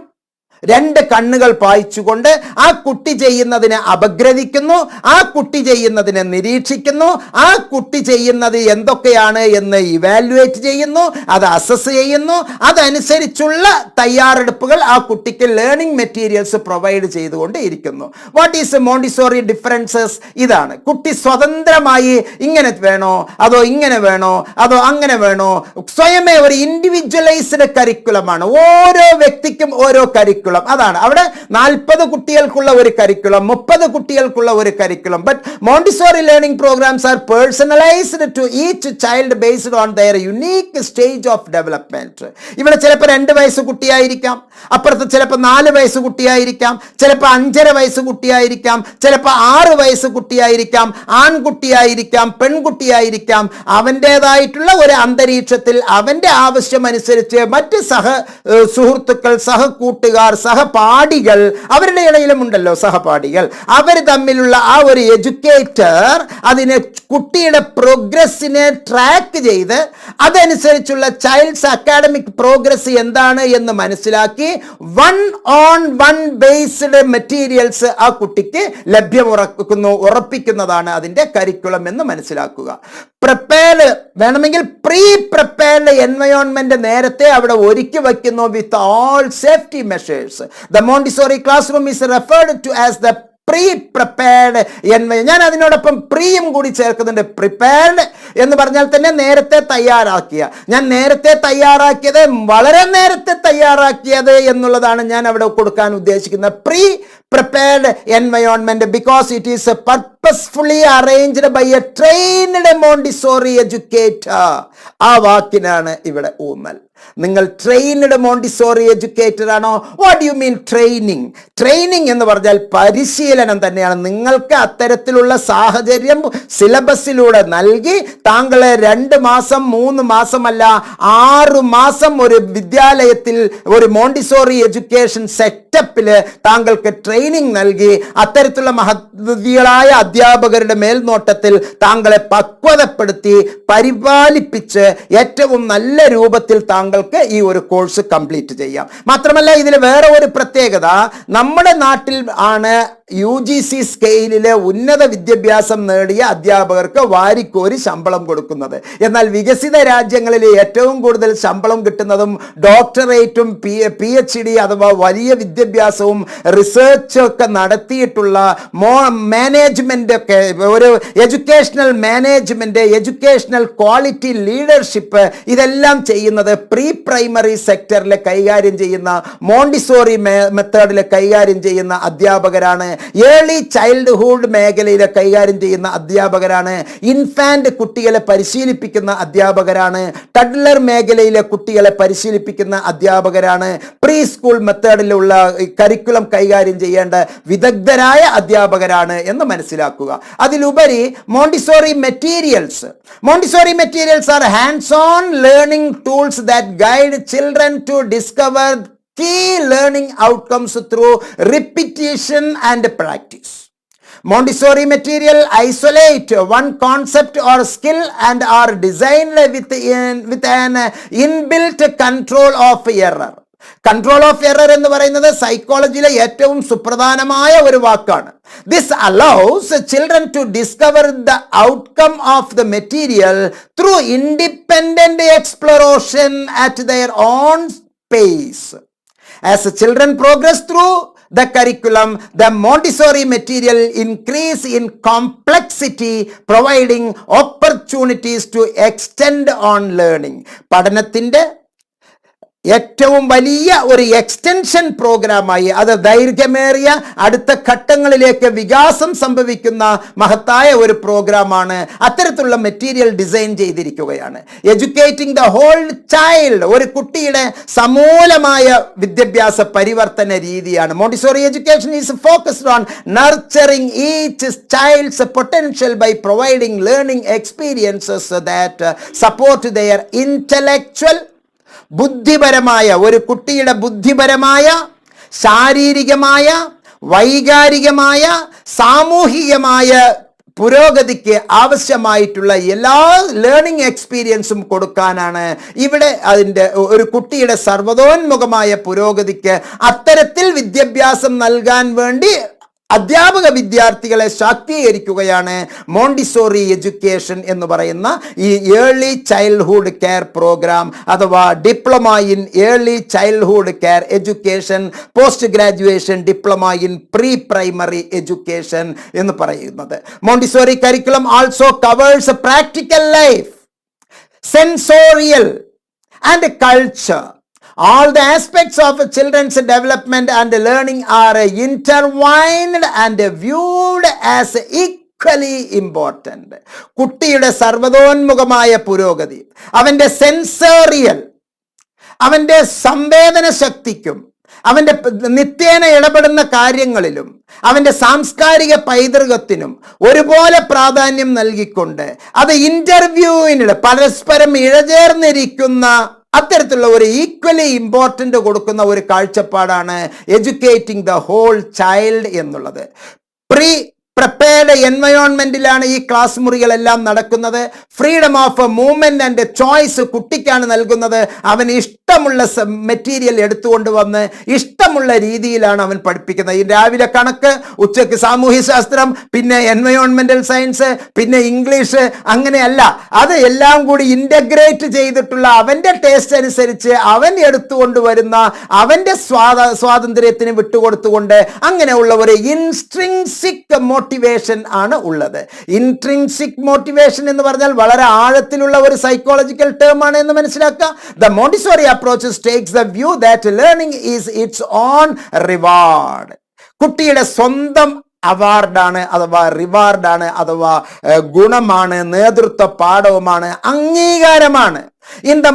രണ്ട് കണ്ണുകൾ പായിച്ചുകൊണ്ട് ആ കുട്ടി ചെയ്യുന്നതിനെ അപഗ്രഥിക്കുന്നു, ആ കുട്ടി ചെയ്യുന്നതിനെ നിരീക്ഷിക്കുന്നു, ആ കുട്ടി ചെയ്യുന്നത് എന്തൊക്കെയാണ് എന്ന് ഇവാലുവേറ്റ് ചെയ്യുന്നു, അത് അസസ് ചെയ്യുന്നു. അതനുസരിച്ചുള്ള തയ്യാറെടുപ്പുകൾ ആ കുട്ടിക്ക് ലേണിംഗ് മെറ്റീരിയൽസ് പ്രൊവൈഡ് ചെയ്തുകൊണ്ട് ഇരിക്കുന്നു. What is Montessori differences? ഇതാണ്. കുട്ടി സ്വതന്ത്രമായി ഇങ്ങനെ വേണോ അതോ ഇങ്ങനെ വേണോ അതോ അങ്ങനെ വേണോ, സ്വയമേ ഒരു ഇൻഡിവിജ്വലൈസ്ഡ് കരിക്കുലമാണ്. ഓരോ വ്യക്തിക്കും ഓരോ കരിക്കുലം. അതാണ് അവിടെ 40 കുട്ടികൾക്കുള്ള ഒരു കരിക്കുലം, 30 കുട്ടികൾക്കുള്ള ഒരു curriculum. But Montessori learning programs are personalized to each child based on their unique stage of development. ഇവിടെ ചിലപ്പോൾ 2 വയസ്സ് കുട്ടിയായിരിക്കാം, അപ്പുറത്ത് ചിലപ്പോൾ 4 വയസ്സ് കുട്ടിയായിരിക്കാം, ചിലപ്പോൾ 5.5 വയസ്സ് കുട്ടിയായിരിക്കാം, ചിലപ്പോൾ 6 വയസ്സ് കുട്ടിയായിരിക്കാം, ആൺകുട്ടിയായിരിക്കാം, പെൺകുട്ടിയായിരിക്കാം. അവൻ്റേതായിട്ടുള്ള ഒരു അന്തരീക്ഷത്തിൽ അവൻ്റെ ആവശ്യമനുസരിച്ച് മറ്റ് സുഹൃത്തുക്കൾ, സഹകൂട്ടുകാർ, സഹപാഠികൾ, അവരുടെ ഇടയിലും ഉണ്ടല്ലോ സഹപാഠികൾ, അവർ തമ്മിലുള്ള ആ ഒരു എഡ്യൂക്കേറ്റർ അതിനെ കുട്ടിയുടെ പ്രോഗ്രസ്സിനെ ട്രാക്ക് ചെയ്ത് അതനുസരിച്ചുള്ള ചൈൽഡ്സ് അക്കാഡമിക് പ്രോഗ്രസ് എന്താണ് എന്ന് മനസ്സിലാക്കി 1-on-1 ബേസ്ഡ് മെറ്റീരിയൽസ് ആ കുട്ടിക്ക് ഉറപ്പിക്കുന്നതാണ് അതിൻ്റെ കരിക്കുലം എന്ന് മനസ്സിലാക്കുക. പ്രിപ്പയർഡ് വേണമെങ്കിൽ പ്രീ പ്രിപ്പയർഡ് എൻവയോൺമെന്റ് നേരത്തെ അവിടെ ഒരുക്കി വയ്ക്കുന്നു with all safety measures. The Montessori class room is referred to as the pre prepared ഞാൻ അതിനോടൊപ്പം പ്രീയും കൂടി ചേർക്കുന്നുണ്ട്. പ്രിപ്പയർഡ് എന്ന് പറഞ്ഞാൽ തന്നെ നേരത്തെ തയ്യാറാക്കിയ, ഞാൻ നേരത്തെ തയ്യാറാക്കിയത്, വളരെ നേരത്തെ തയ്യാറാക്കിയത് എന്നുള്ളതാണ് ഞാൻ അവിടെ കൊടുക്കാൻ ഉദ്ദേശിക്കുന്നത്. Pre prepared environment because it is purposefully arranged by a trained Montessori educator. ആ വാക്കിനാണ് ഇവിടെ ഊന്നൽ. നിങ്ങൾ ട്രെയിൻഡ് മോണ്ടിസോറി എഡ്യൂക്കേറ്റർ ആണോ? What you mean training? Training എന്ന് പറഞ്ഞാൽ പരിശീലനം തന്നെയാണ്. നിങ്ങൾക്ക് അത്തരത്തിലുള്ള സാഹചര്യം സിലബസിലൂടെ നൽകി താങ്കളെ 2 മാസം 3 മാസമല്ല 6 മാസം ഒരു വിദ്യാലയത്തിൽ ഒരു മോണ്ടിസോറി എഡ്യൂക്കേഷൻ സെറ്റപ്പിൽ താങ്കൾക്ക് ട്രെയിനിങ് നൽകി അത്തരത്തിലുള്ള മഹത്വങ്ങളായ അധ്യാപകരുടെ മേൽനോട്ടത്തിൽ താങ്കളെ പക്വതപ്പെടുത്തി പരിപാലിപ്പിച്ച് ഏറ്റവും നല്ല രൂപത്തിൽ താങ്കൾക്ക് ഈ ഒരു കോഴ്സ് കംപ്ലീറ്റ് ചെയ്യാം. മാത്രമല്ല ഇതിൽ വേറെ ഒരു പ്രത്യേകത, നമ്മുടെ നാട്ടിൽ ആണ് UGC സ്കെയിലിലെ ഉന്നത വിദ്യാഭ്യാസം നേടിയ അധ്യാപകർക്ക് വാരിക്കോരി ശമ്പളം കൊടുക്കുന്നത്. എന്നാൽ വികസിത രാജ്യങ്ങളിൽ ഏറ്റവും കൂടുതൽ ശമ്പളം കിട്ടുന്നതും ഡോക്ടറേറ്റും PhD അഥവാ വലിയ വിദ്യാഭ്യാസവും റിസർച്ച് റിസർച്ച് ഒക്കെ നടത്തിയിട്ടുള്ള മാനേജ്മെൻ്റ് ഒക്കെ, ഒരു educational management, educational quality leadership, ഇതെല്ലാം ചെയ്യുന്നത് പ്രീ പ്രൈമറി സെക്ടറിൽ കൈകാര്യം ചെയ്യുന്ന, മോണ്ടിസോറി മെത്തേഡിൽ കൈകാര്യം ചെയ്യുന്ന അധ്യാപകരാണ്. ഏർലി ചൈൽഡ്ഹുഡ് മേഖലയിൽ കൈകാര്യം ചെയ്യുന്ന അധ്യാപകരാണ്. ഇൻഫാൻറ്റ് കുട്ടികളെ പരിശീലിപ്പിക്കുന്ന അധ്യാപകരാണ്. ടഡ്ലർ മേഖലയിലെ കുട്ടികളെ പരിശീലിപ്പിക്കുന്ന അധ്യാപകരാണ്. പ്രീ സ്കൂൾ മെത്തേഡിലുള്ള കരിക്കുലം കൈകാര്യം ചെയ്യേണ്ട വിദഗ്ധരായ അധ്യാപകരാണ് എന്ന് മനസ്സിലാക്കുക. അതിലുപരി Montessori materials are hands on learning tools that guide children to discover key learning outcomes through repetition and practice. Montessori material isolate one concept or skill and are designed with an inbuilt control of error. Control of error എന്ന് പറയുന്നത് സൈക്കോളജിയിലെ ഏറ്റവും സുപ്രധാനമായ ഒരു വാക്കാണ്. This allows children to discover the outcome of the material through independent exploration at their own pace. As children progress through the curriculum, the Montessori material increase in complexity, providing opportunities to extend on learning. പഠനത്തിൻ്റെ ഏറ്റവും വലിയ ഒരു extension പ്രോഗ്രാമായി, അത് ദൈർഘ്യമേറിയ അടുത്ത ഘട്ടങ്ങളിലേക്ക് വികാസം സംഭവിക്കുന്ന മഹത്തായ ഒരു പ്രോഗ്രാമാണ്. അത്തരത്തിലുള്ള മെറ്റീരിയൽ ഡിസൈൻ ചെയ്തിരിക്കുകയാണ്. എഡ്യൂക്കേറ്റിംഗ് ദ ഹോൾ ചൈൽഡ്, ഒരു കുട്ടിയുടെ സമൂലമായ വിദ്യാഭ്യാസ പരിവർത്തന രീതിയാണ്. Montessori education is focused on nurturing each child's potential by providing learning experiences that support their intellectual, ബുദ്ധിപരമായ, ഒരു കുട്ടിയുടെ ബുദ്ധിപരമായ, ശാരീരികമായ, വൈകാരികമായ, സാമൂഹികമായ പുരോഗതിക്ക് ആവശ്യമായിട്ടുള്ള എല്ലാ ലേണിംഗ് എക്സ്പീരിയൻസും കൊടുക്കാനാണ് ഇവിടെ അതിൻ്റെ ഒരു കുട്ടിയുടെ സർവ്വതോന്മുഖമായ പുരോഗതിക്ക് അത്തരത്തിൽ വിദ്യാഭ്യാസം നൽകാൻ വേണ്ടി അധ്യാപക വിദ്യാർത്ഥികളെ ശാക്തീകരിക്കുകയാണ് മോണ്ടിസോറി എഡ്യൂക്കേഷൻ എന്ന് പറയുന്ന ഈ ഏർലി ചൈൽഡ്ഹുഡ് കെയർ പ്രോഗ്രാം അഥവാ diploma in early childhood care education, post graduation diploma in pre primary education എന്ന് പറയുന്നത്. Montessori curriculum also covers practical life, sensorial and culture. All the aspects of children's development and learning are intertwined and viewed as equally important. കുട്ടിയുടെ സർവ്വതോന്മുഖമായ പുരോഗതി, അവൻ്റെ sensorial, അവൻ്റെ സംവേദന ശക്തിക്കും അവൻ്റെ നിത്യേന ഇടപെടുന്ന കാര്യങ്ങളിലും അവൻ്റെ സാംസ്കാരിക പൈതൃകത്തിനും ഒരുപോലെ പ്രാധാന്യം നൽകിക്കൊണ്ട് അത് ഇൻ്റർവ്യൂവിനിടെ പരസ്പരം ഇഴചേർന്നിരിക്കുന്ന അത്തരത്തിലുള്ള ഒരു ഈക്വലി ഇമ്പോർട്ടൻ്റ് കൊടുക്കുന്ന ഒരു കാഴ്ചപ്പാടാണ് എഡ്യൂക്കേറ്റിംഗ് ദ ഹോൾ ചൈൽഡ് എന്നുള്ളത്. പ്രീ പ്രിപ്പയർഡ് എൻവയോൺമെൻറ്റിലാണ് ഈ ക്ലാസ് മുറികളെല്ലാം നടക്കുന്നത്. Freedom of movement and choice കുട്ടിക്കാണ് നൽകുന്നത്. അവന് ഇഷ്ടമുള്ള മെറ്റീരിയൽ എടുത്തുകൊണ്ട് വന്ന് ഇഷ്ടമുള്ള രീതിയിലാണ് അവൻ പഠിപ്പിക്കുന്നത്. ഈ രാവിലെ കണക്ക്, ഉച്ചയ്ക്ക് സാമൂഹ്യശാസ്ത്രം, പിന്നെ എൻവയോൺമെൻറ്റൽ സയൻസ്, പിന്നെ ഇംഗ്ലീഷ്, അങ്ങനെയല്ല. അത് എല്ലാം കൂടി ഇൻ്റഗ്രേറ്റ് ചെയ്തിട്ടുള്ള അവൻ്റെ ടേസ്റ്റ് അനുസരിച്ച് അവൻ എടുത്തുകൊണ്ട് വരുന്ന അവൻ്റെ സ്വാതന്ത്ര്യത്തിന് വിട്ടുകൊടുത്തുകൊണ്ട് അങ്ങനെയുള്ള ഒരു ഇൻസ്ട്രിൻസിക് മോട്ടിവേഷൻ ആണ് ഉള്ളത്. ഇൻട്രിൻസിക് മോട്ടിവേഷൻ എന്ന് പറഞ്ഞാൽ വളരെ ആഴത്തിലുള്ള ഒരു സൈക്കോളജിക്കൽ ടേം ആണ് എന്ന് മനസ്സിലാക്കുക. The Montessori approach takes the view that learning is it's on reward. കുട്ടിയുടെ സ്വന്തം അവാർഡാണ് അഥവാ റിവാർഡാണ് അഥവാ ഗുണമാണ്, നേതൃത്വ പാഠവുമാണ്, അംഗീകാരമാണ്. In the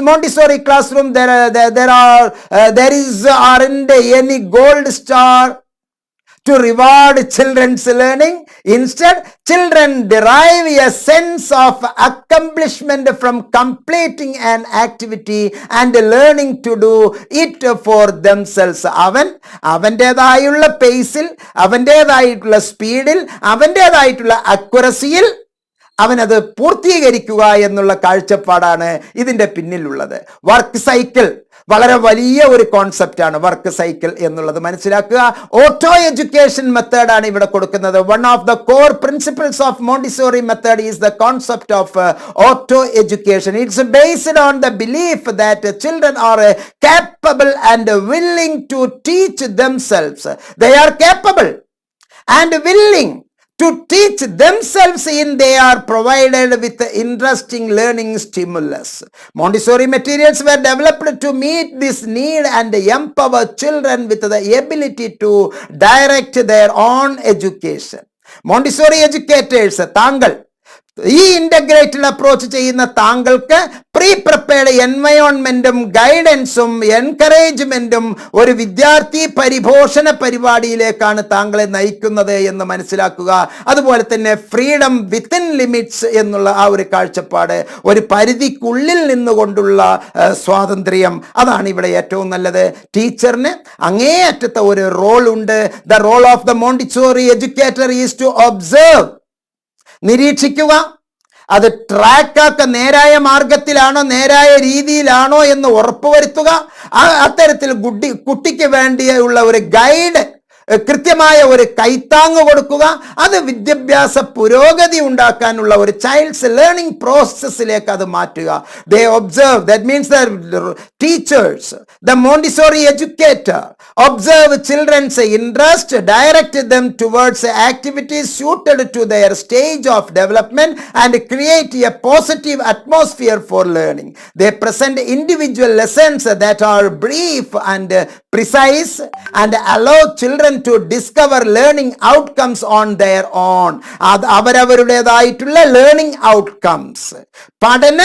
Montessori classroom there aren't any gold star to reward children's learning. Instead, children derive a sense of accomplishment from completing an activity and learning to do it for themselves. അവൻ്റേതായുള്ള പേസിൽ, അവൻ്റേതായിട്ടുള്ള സ്പീഡിൽ, അവൻ്റേതായിട്ടുള്ള അക്യുറസിയിൽ അവനത് പൂർത്തീകരിക്കുക എന്നുള്ള കാഴ്ചപ്പാടാണ് ഇതിൻ്റെ പിന്നിലുള്ളത്. Work cycle വളരെ വലിയ ഒരു കോൺസെപ്റ്റാണ്. Work cycle എന്നുള്ളത് മനസ്സിലാക്കുക. ഓട്ടോ എഡ്യൂക്കേഷൻ മെത്തേഡാണ് ഇവിടെ കൊടുക്കുന്നത്. One of the core principles of Montessori method is the concept of auto education. It's based on the belief that children are capable and willing to teach themselves. They are capable and willing to teach themselves in they are provided with interesting learning stimulus. Montessori materials were developed to meet this need and empower children with the ability to direct their own education. Montessori educators, താങ്കൾ ഈ integrated approach ചെയ്യുന്ന താങ്കൾക്ക് pre prepared എൻവയോൺമെൻറ്റും ഗൈഡൻസും എൻകറേജ്മെൻറ്റും ഒരു വിദ്യാർത്ഥി പരിപോഷണ പരിപാടിയിലേക്കാണ് താങ്കളെ നയിക്കുന്നത് എന്ന് മനസ്സിലാക്കുക. അതുപോലെ തന്നെ ഫ്രീഡം വിത്തിൻ ലിമിറ്റ്സ് എന്നുള്ള ആ ഒരു കാഴ്ചപ്പാട്, ഒരു പരിധിക്കുള്ളിൽ നിന്നുകൊണ്ടുള്ള സ്വാതന്ത്ര്യം, അതാണ് ഇവിടെ ഏറ്റവും നല്ലത്. ടീച്ചറിന് അങ്ങേയറ്റത്തെ ഒരു റോൾ ഉണ്ട്. The role of the Montessori educator is to observe, നിരീക്ഷിക്കുക, അത് ട്രാക്കാക്ക നേരായ മാർഗത്തിലാണോ നേരായ രീതിയിലാണോ എന്ന് ഉറപ്പുവരുത്തുക. അത്തരത്തിൽ കുട്ടിക്ക് വേണ്ടിയുള്ള ഒരു ഗൈഡ്, കൃത്യമായ ഒരു കൈത്താങ് കൊടുക്കുക. അത് വിദ്യാഭ്യാസ പുരോഗതി ഉണ്ടാക്കാനുള്ള ഒരു ചൈൽഡ്സ് ലേണിംഗ് പ്രോസസ്സിലേക്ക് അത് മാറ്റുക. They observe, that means the teachers, the Montessori educator observe children's interest, direct them towards activities suited to their stage of development and create a positive atmosphere for learning. They present individual lessons that are brief and precise and allow children to discover learning outcomes on their own. അവരവരുടേതായിട്ടുള്ള learning outcomes, പഠന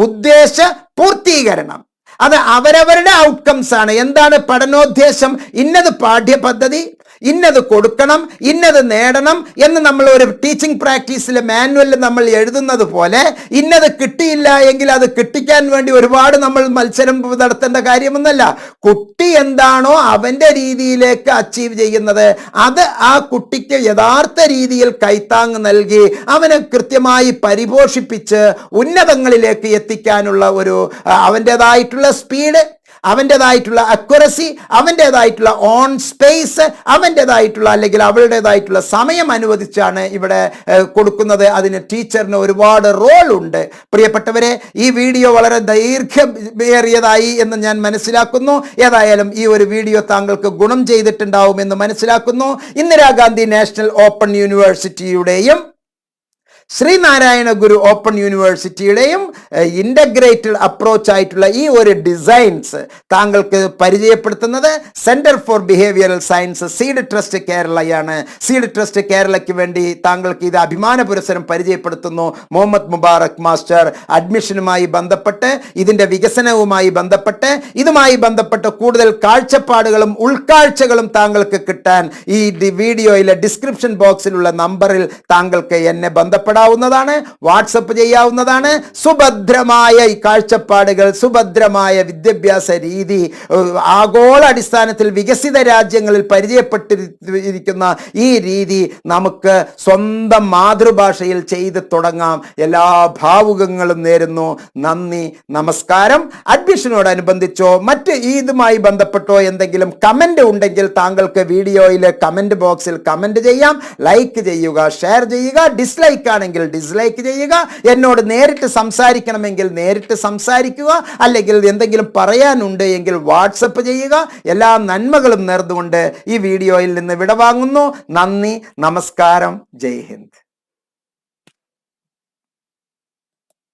ഉദ്ദേശ പൂർത്തീകരണം, അത് അവരവരുടെ outcomes ആണ്. എന്താണ് പഠനോദ്ദേശം? ഇന്നത് പാഠ്യപദ്ധതി, ഇന്നത് കൊടുക്കണം, ഇന്നത് നേടണം എന്ന് നമ്മൾ ഒരു ടീച്ചിങ് പ്രാക്ടീസിലെ മാനുവലിൽ നമ്മൾ എഴുതുന്നത് പോലെ ഇന്നത് കിട്ടിയില്ല എങ്കിൽ അത് കിട്ടിക്കാൻ വേണ്ടി ഒരുപാട് നമ്മൾ മത്സരം നടത്തേണ്ട കാര്യമൊന്നുമല്ല. കുട്ടി എന്താണോ അവൻ്റെ രീതിയിലേക്ക് അച്ചീവ് ചെയ്യുന്നത്, അത് ആ കുട്ടിക്ക് യഥാർത്ഥ രീതിയിൽ കൈത്താങ് നൽകി അവനെ കൃത്യമായി പരിപോഷിപ്പിച്ച് ഉന്നതങ്ങളിലേക്ക് എത്തിക്കാനുള്ള ഒരു അവൻ്റേതായിട്ടുള്ള സ്പീഡ്, അവൻ്റേതായിട്ടുള്ള അക്യുറസി, അവൻ്റേതായിട്ടുള്ള ഓൺ സ്പേസ്, അവൻ്റേതായിട്ടുള്ള അല്ലെങ്കിൽ അവളുടേതായിട്ടുള്ള സമയം അനുവദിച്ചാണ് ഇവിടെ കൊടുക്കുന്നത്. അതിന് ടീച്ചറിന് ഒരുപാട് റോൾ ഉണ്ട്. പ്രിയപ്പെട്ടവരെ, ഈ വീഡിയോ വളരെ ദൈർഘ്യമേറിയതായി എന്ന് ഞാൻ മനസ്സിലാക്കുന്നു. ഏതായാലും ഈ ഒരു വീഡിയോ താങ്കൾക്ക് ഗുണം ചെയ്തിട്ടുണ്ടാവും എന്ന് മനസ്സിലാക്കുന്നു. ഇന്ദിരാഗാന്ധി നാഷണൽ ഓപ്പൺ യൂണിവേഴ്സിറ്റിയുടെയും ശ്രീനാരായണ ഗുരു ഓപ്പൺ യൂണിവേഴ്സിറ്റിയുടെയും ഇൻ്റഗ്രേറ്റഡ് അപ്രോച്ച് ആയിട്ടുള്ള ഈ ഒരു ഡിസൈൻസ് താങ്കൾക്ക് പരിചയപ്പെടുത്തുന്നത് centre for behavioural science seed trust കേരളയാണ്. സീഡ് ട്രസ്റ്റ് കേരളയ്ക്ക് വേണ്ടി താങ്കൾക്ക് ഇത് അഭിമാന പുരസ്സരം പരിചയപ്പെടുത്തുന്നു മുഹമ്മദ് മുബാറക് മാസ്റ്റർ. അഡ്മിഷനുമായി ബന്ധപ്പെട്ട്, ഇതിൻ്റെ വികസനവുമായി ബന്ധപ്പെട്ട്, ഇതുമായി ബന്ധപ്പെട്ട് കൂടുതൽ കാഴ്ചപ്പാടുകളും ഉൾക്കാഴ്ചകളും താങ്കൾക്ക് കിട്ടാൻ ഈ വീഡിയോയിലെ ഡിസ്ക്രിപ്ഷൻ ബോക്സിലുള്ള നമ്പറിൽ താങ്കൾക്ക് എന്നെ ബന്ധപ്പെടാം, വാട്സപ്പ് ചെയ്യാവുന്നതാണ്. സുഭദ്രമായ ഈ കാഴ്ചപ്പാടുകൾ, സുഭദ്രമായ വിദ്യാഭ്യാസ രീതി ആഗോള അടിസ്ഥാനത്തിൽ വികസിത രാജ്യങ്ങളിൽ പരിചയപ്പെട്ടിരിക്കുന്ന ഈ രീതി നമുക്ക് സ്വന്തം മാതൃഭാഷയിൽ ചെയ്ത് തുടങ്ങാം. എല്ലാ ഭാവുകങ്ങളും നേരുന്നു. നന്ദി, നമസ്കാരം. അഡ്മിഷനോടനുബന്ധിച്ചോ മറ്റ് ഇതുമായി ബന്ധപ്പെട്ടോ എന്തെങ്കിലും കമൻ്റ് ഉണ്ടെങ്കിൽ താങ്കൾക്ക് വീഡിയോയിലെ കമൻ്റ് ബോക്സിൽ കമൻ്റ് ചെയ്യാം. ലൈക്ക് ചെയ്യുക, ഷെയർ ചെയ്യുക. ഡിസ്ലൈക്ക് ആണെങ്കിൽ ഡിസ്ലൈക്ക് ചെയ്യുക. എന്നോട് നേരിട്ട് സംസാരിക്കണമെങ്കിൽ നേരിട്ട് സംസാരിക്കുക. അല്ലെങ്കിൽ എന്തെങ്കിലും പറയാനുണ്ട് എങ്കിൽ വാട്സപ്പ് ചെയ്യുക. എല്ലാ നന്മകളും നേർന്നുകൊണ്ട് ഈ വീഡിയോയിൽ നിന്ന് വിടവാങ്ങുന്നു. നന്ദി, നമസ്കാരം, ജയ് ഹിന്ദ്.